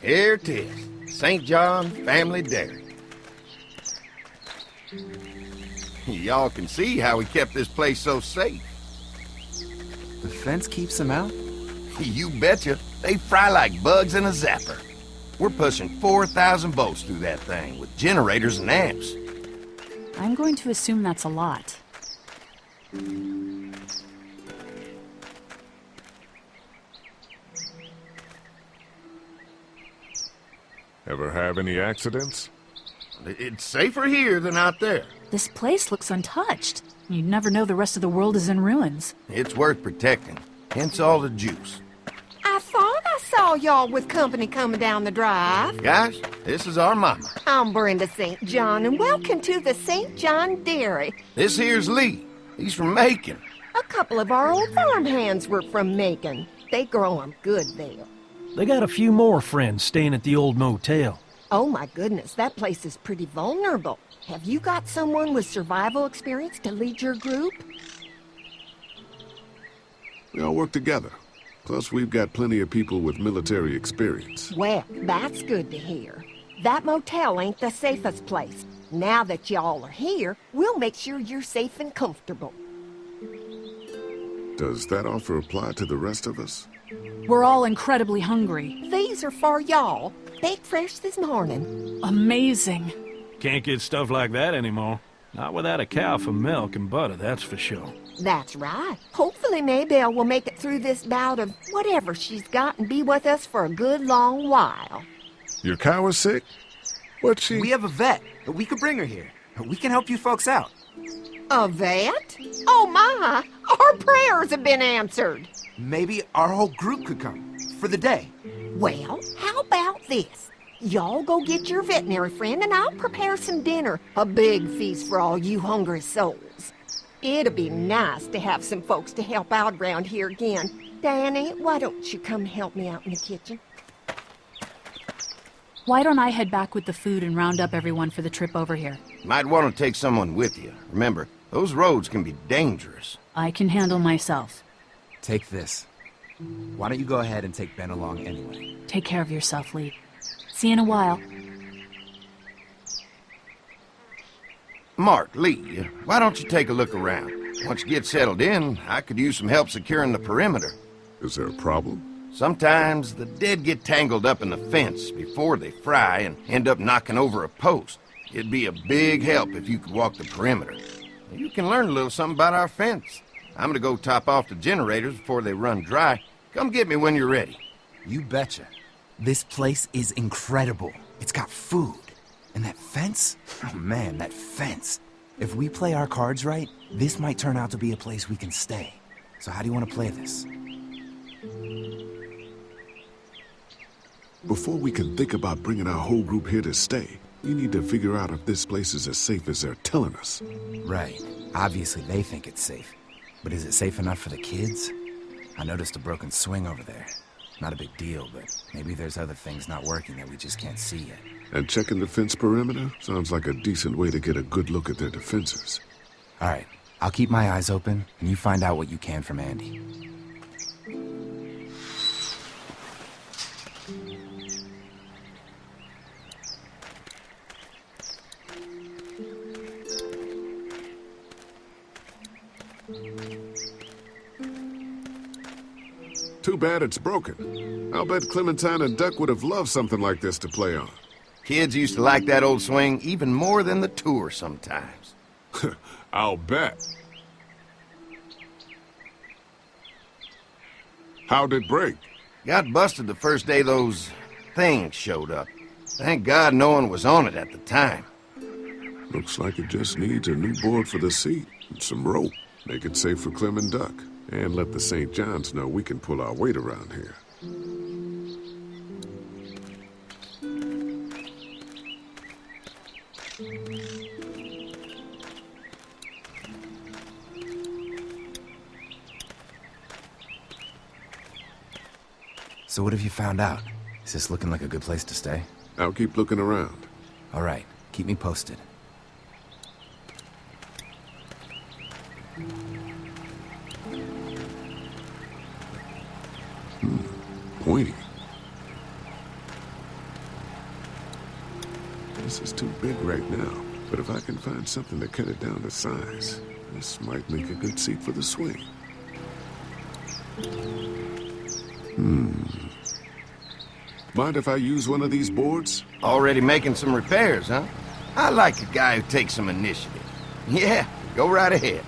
Here it is. St. John Family Dairy. Y'all can see how we kept this place so safe. The fence keeps them out? You betcha. They fry like bugs in a zapper. We're pushing 4,000 volts through that thing with generators and amps. I'm going to assume that's a lot. Ever have any accidents? It's safer here than out there. This place looks untouched. You'd never know the rest of the world is in ruins. It's worth protecting. Hence all the juice. I thought I saw y'all with company coming down the drive. Guys, this is our mama. I'm Brenda St. John, and welcome to the St. John Dairy. This here's Lee. He's from Macon. A couple of our old farmhands were from Macon. They grow 'em good there. They got a few more friends staying at the old motel. Oh my goodness, that place is pretty vulnerable. Have you got someone with survival experience to lead your group? We all work together. Plus, we've got plenty of people with military experience. Well, that's good to hear. That motel ain't the safest place. Now that y'all are here, we'll make sure you're safe and comfortable. Does that offer apply to the rest of us? We're all incredibly hungry. These are for y'all. Baked fresh this morning. Amazing. Can't get stuff like that anymore. Not without a cow for milk and butter, that's for sure. That's right. Hopefully Maybelle will make it through this bout of whatever she's got and be with us for a good long while. Your cow is sick? What's she? We have a vet. We could bring her here. We can help you folks out. A vet? Oh my! Our prayers have been answered. Maybe our whole group could come. For the day. Well, how about this? Y'all go get your veterinary friend and I'll prepare some dinner. A big feast for all you hungry souls. It'd be nice to have some folks to help out around here again. Danny, why don't you come help me out in the kitchen? Why don't I head back with the food and round up everyone for the trip over here? Might want to take someone with you. Remember, those roads can be dangerous. I can handle myself. Take this. Why don't you go ahead and take Ben along anyway? Take care of yourself, Lee. See you in a while. Mark, Lee, why don't you take a look around? Once you get settled in, I could use some help securing the perimeter. Is there a problem? Sometimes the dead get tangled up in the fence before they fry and end up knocking over a post. It'd be a big help if you could walk the perimeter. You can learn a little something about our fence. I'm gonna go top off the generators before they run dry. Come get me when you're ready. You betcha. This place is incredible. It's got food. And that fence? Oh man, that fence. If we play our cards right, this might turn out to be a place we can stay. So how do you want to play this? Before we can think about bringing our whole group here to stay, you need to figure out if this place is as safe as they're telling us. Right. Obviously they think it's safe. But is it safe enough for the kids? I noticed a broken swing over there. Not a big deal, but maybe there's other things not working that we just can't see yet. And checking the fence perimeter sounds like a decent way to get a good look at their defenses. All right. I'll keep my eyes open, and you find out what you can from Andy. Too bad it's broken. I'll bet Clementine and Duck would have loved something like this to play on. Kids used to like that old swing even more than the tour sometimes. I'll bet. How'd it break? Got busted the first day those things showed up. Thank God no one was on it at the time. Looks like it just needs a new board for the seat and some rope. Make it safe for Clem and Duck. And let the St. Johns know we can pull our weight around here. So what have you found out? Is this looking like a good place to stay? I'll keep looking around. All right. Keep me posted. Pointy. fence is too big right now, but if I can find something to cut it down to size, this might make a good seat for the swing. Mind if I use one of these boards? Already making some repairs, huh? I like a guy who takes some initiative. Yeah, go right ahead.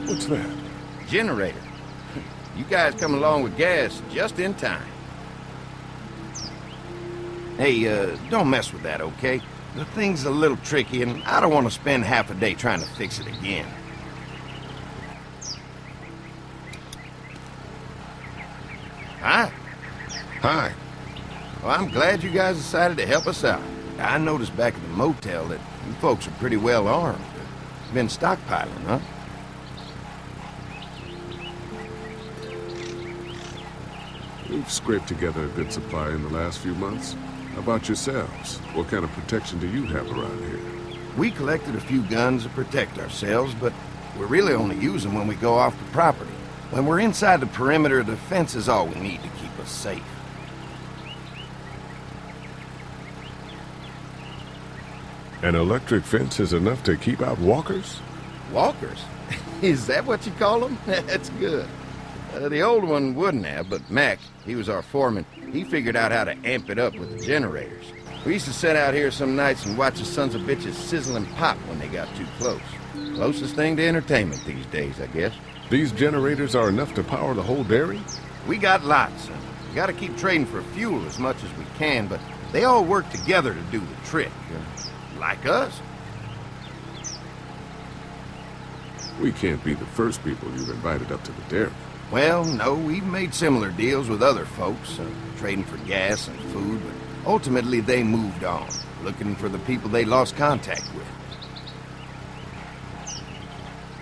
What's that? Generator. You guys come along with gas just in time. Hey, don't mess with that, okay? The thing's a little tricky, and I don't want to spend half a day trying to fix it again. Hi. Hi. Well, I'm glad you guys decided to help us out. I noticed back at the motel that you folks are pretty well armed. Been stockpiling, huh? We've scraped together a good supply in the last few months. How about yourselves? What kind of protection do you have around here? We collected a few guns to protect ourselves, but we really only use them when we go off the property. When we're inside the perimeter, the fence is all we need to keep us safe. An electric fence is enough to keep out walkers? Walkers? Is that what you call them? That's good. The old one wouldn't have, but Mac, he was our foreman, he figured out how to amp it up with the generators. We used to sit out here some nights and watch the sons of bitches sizzle and pop when they got too close. Closest thing to entertainment these days, I guess. These generators are enough to power the whole dairy? We got lots, and we gotta keep trading for fuel as much as we can, but they all work together to do the trick. Like us. We can't be the first people you've invited up to the dairy. Well, no, we've made similar deals with other folks, trading for gas and food, but ultimately they moved on, looking for the people they lost contact with.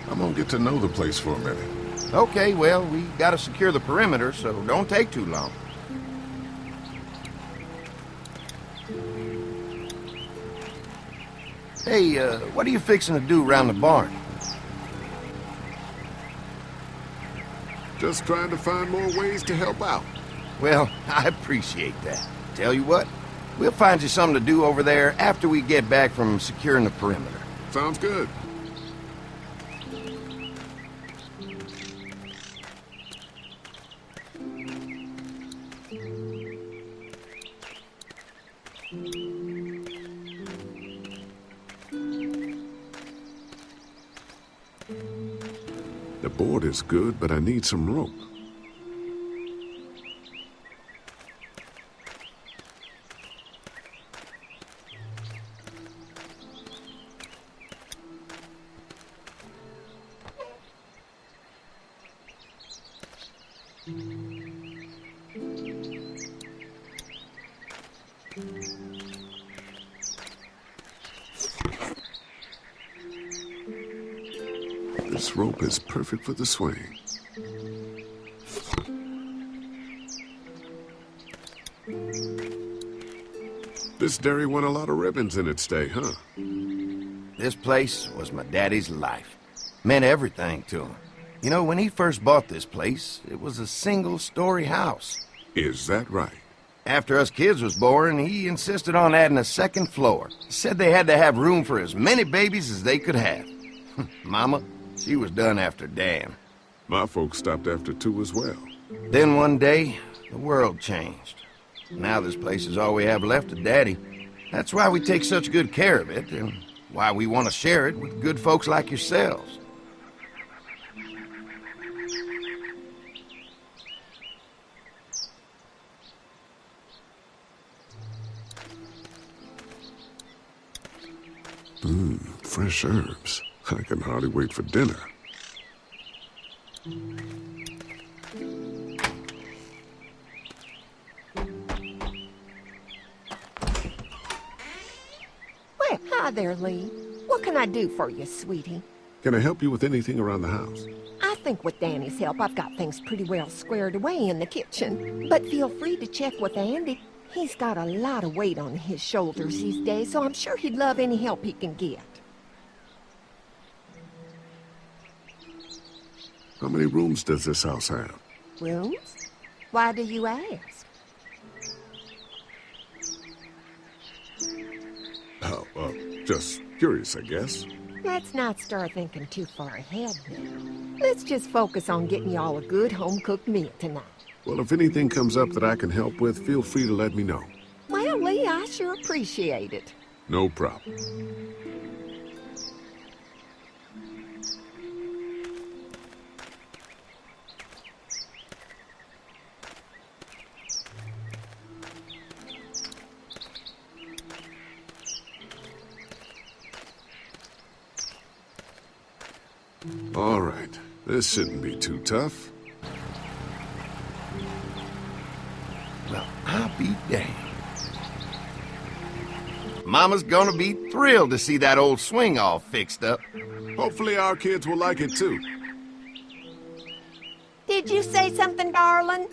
I'm gonna get to know the place for a minute. Okay, well, we gotta secure the perimeter, so don't take too long. Hey, what are you fixing to do around the barn? Just trying to find more ways to help out. Well, I appreciate that. Tell you what, we'll find you something to do over there after we get back from securing the perimeter. Sounds good. The board is good, but I need some rope. This rope is perfect for the swing. This dairy won a lot of ribbons in its day, huh? This place was my daddy's life. Meant everything to him. You know, when he first bought this place, it was a single-story house. Is that right? After us kids was born, he insisted on adding a second floor. Said they had to have room for as many babies as they could have. Mama, she was done after Dan. My folks stopped after 2 as well. Then one day, the world changed. Now this place is all we have left of Daddy. That's why we take such good care of it, and why we want to share it with good folks like yourselves. Fresh herbs. I can hardly wait for dinner. Well, hi there, Lee. What can I do for you, sweetie? Can I help you with anything around the house? I think with Danny's help, I've got things pretty well squared away in the kitchen. But feel free to check with Andy. He's got a lot of weight on his shoulders these days, so I'm sure he'd love any help he can get. How many rooms does this house have? Rooms? Why do you ask? Oh, just curious, I guess. Let's not start thinking too far ahead now. Let's just focus on getting y'all a good home-cooked meal tonight. Well, if anything comes up that I can help with, feel free to let me know. Well, Lee, I sure appreciate it. No problem. All right, this shouldn't be too tough. Well, I'll be damned. Mama's gonna be thrilled to see that old swing all fixed up. Hopefully our kids will like it too. Did you say something, darling?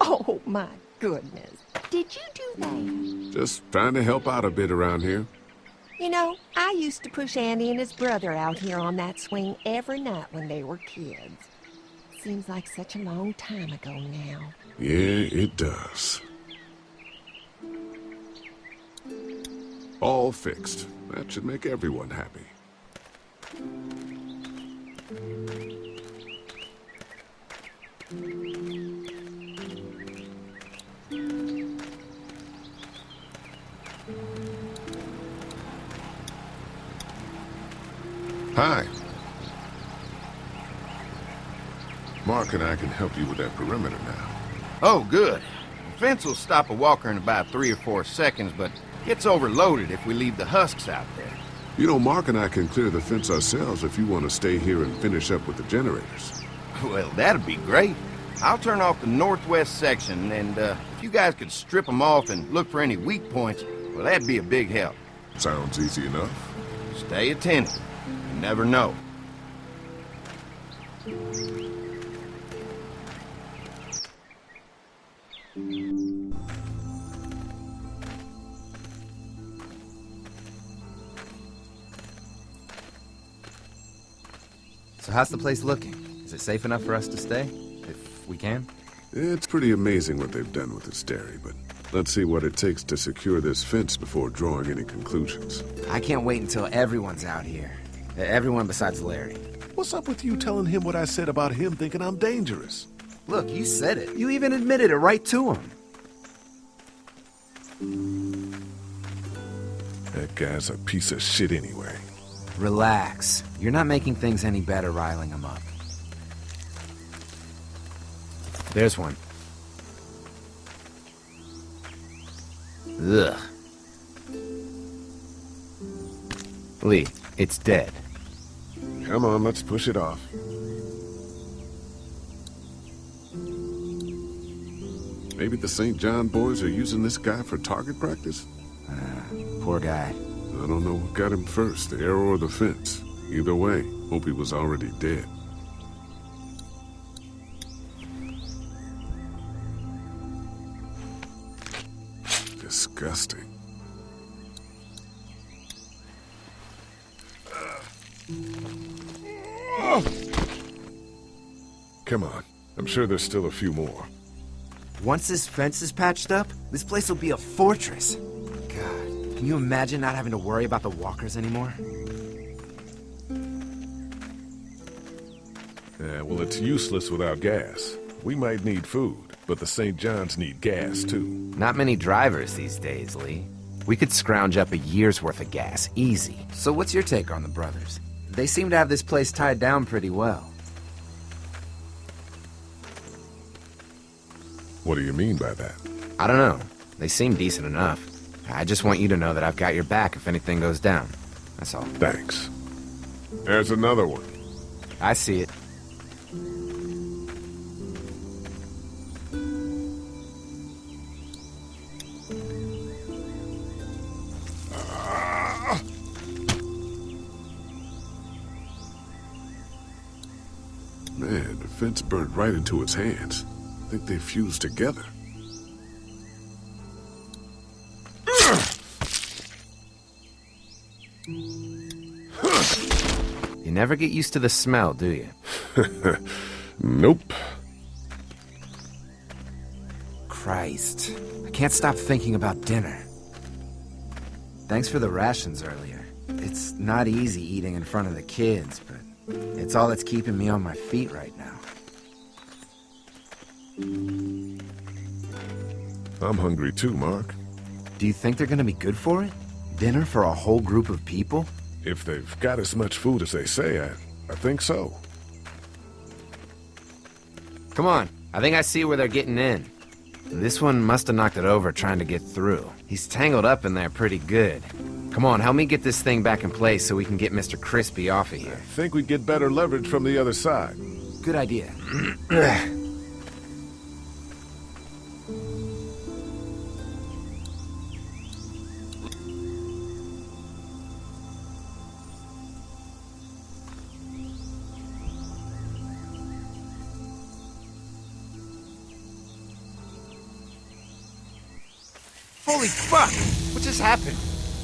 Oh, my goodness. Did you do that? Just trying to help out a bit around here. You know, I used to push Andy and his brother out here on that swing every night when they were kids. Seems like such a long time ago now. Yeah, it does. All fixed. That should make everyone happy. Hi. Mark and I can help you with that perimeter now. Oh, good. The fence will stop a walker in about 3 or 4 seconds, but gets overloaded if we leave the husks out there. You know, Mark and I can clear the fence ourselves if you want to stay here and finish up with the generators. Well, that'd be great. I'll turn off the northwest section, and if you guys could strip them off and look for any weak points, well, that'd be a big help. Sounds easy enough. Stay attentive. You never know. So how's the place looking? Is it safe enough for us to stay? If we can? It's pretty amazing what they've done with this dairy, but let's see what it takes to secure this fence before drawing any conclusions. I can't wait until everyone's out here. Everyone besides Larry. What's up with you telling him what I said about him thinking I'm dangerous? Look, you said it. You even admitted it right to him. That guy's a piece of shit anyway. Relax. You're not making things any better riling him up. There's one. Ugh. Lee, it's dead. Come on, let's push it off. Maybe the St. John boys are using this guy for target practice? Poor guy. I don't know what got him first, the arrow or the fence. Either way, hope he was already dead. Disgusting. Come on. I'm sure there's still a few more. Once this fence is patched up, this place will be a fortress. God, can you imagine not having to worry about the walkers anymore? Yeah, well, it's useless without gas. We might need food, but the St. John's need gas, too. Not many drivers these days, Lee. We could scrounge up a year's worth of gas, easy. So what's your take on the brothers? They seem to have this place tied down pretty well. What do you mean by that? I don't know. They seem decent enough. I just want you to know that I've got your back if anything goes down. That's all. Thanks. There's another one. I see it. Man, fence burnt right into its hands. I think they fused together. You never get used to the smell, do you? Nope. Christ. I can't stop thinking about dinner. Thanks for the rations earlier. It's not easy eating in front of the kids, but it's all that's keeping me on my feet right now. I'm hungry too, Mark. Do you think they're gonna be good for it? Dinner for a whole group of people? If they've got as much food as they say, I think so. Come on, I think I see where they're getting in. This one must have knocked it over trying to get through. He's tangled up in there pretty good. Come on, help me get this thing back in place so we can get Mr. Crispy off of here. I think we'd get better leverage from the other side. Good idea. Holy fuck! What just happened?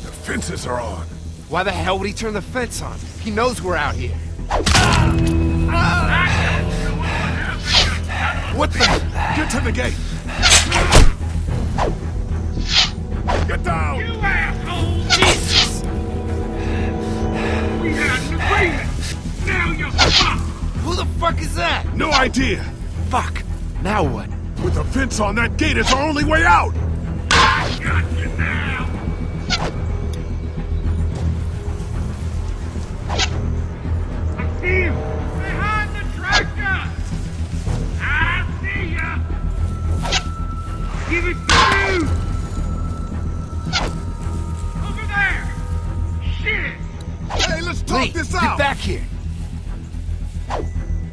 The fences are on. Why the hell would he turn the fence on? He knows we're out here. What the? Get to the gate! Get down! You asshole! Jesus! We had an agreement! Now you're fucked! Who the fuck is that? No idea! Fuck! Now what? With the fence on, that gate is our only way out! I got you now! I see you! Behind the tractor! I see ya! Give it to you! Over there! Shit! Hey, let's talk Lee, this get out! back here!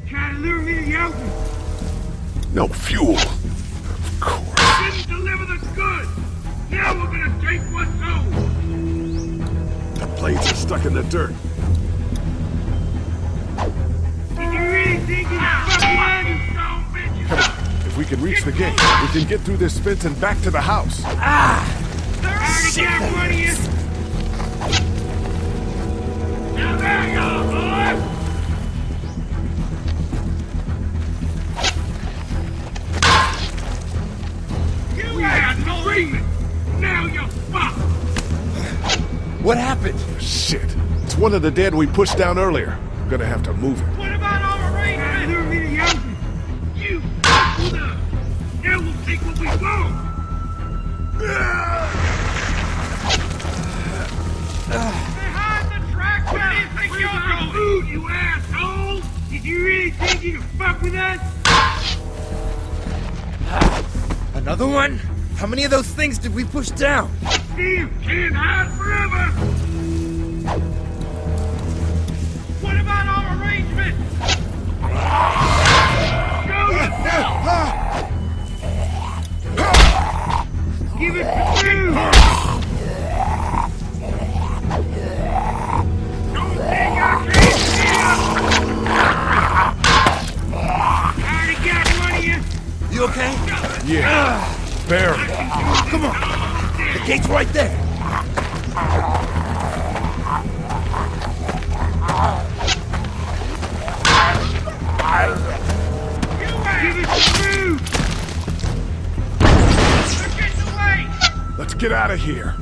Try to lure me to the open! No fuel. Of course. Didn't deliver the goods! Now we're gonna take what's owed! The blades are stuck in the dirt. Did you really think you fucking you son of bitches? Come on. If we can reach the gate, we can get through this fence and back to the house. They're already got one of you! Now there you go, boys! You had an agreement! Now you're fucked! What happened? Shit. It's one of the dead we pushed down earlier. I'm gonna have to move it. What about our arrangement? Lure me to the open! You fucked with us! Now we'll take what we want! Behind the track, where do you think you're going? Food, you asshole! Did you really think you could fuck with us? Another one? How many of those things did we push down? You can't hide forever! What about our arrangement? Show yourself! Give it to you! Don't think I can't see you! I already got one of you! You okay? Yeah. Barely. Come on! The gate's right there! Give it to you! They're getting away! Let's get out of here.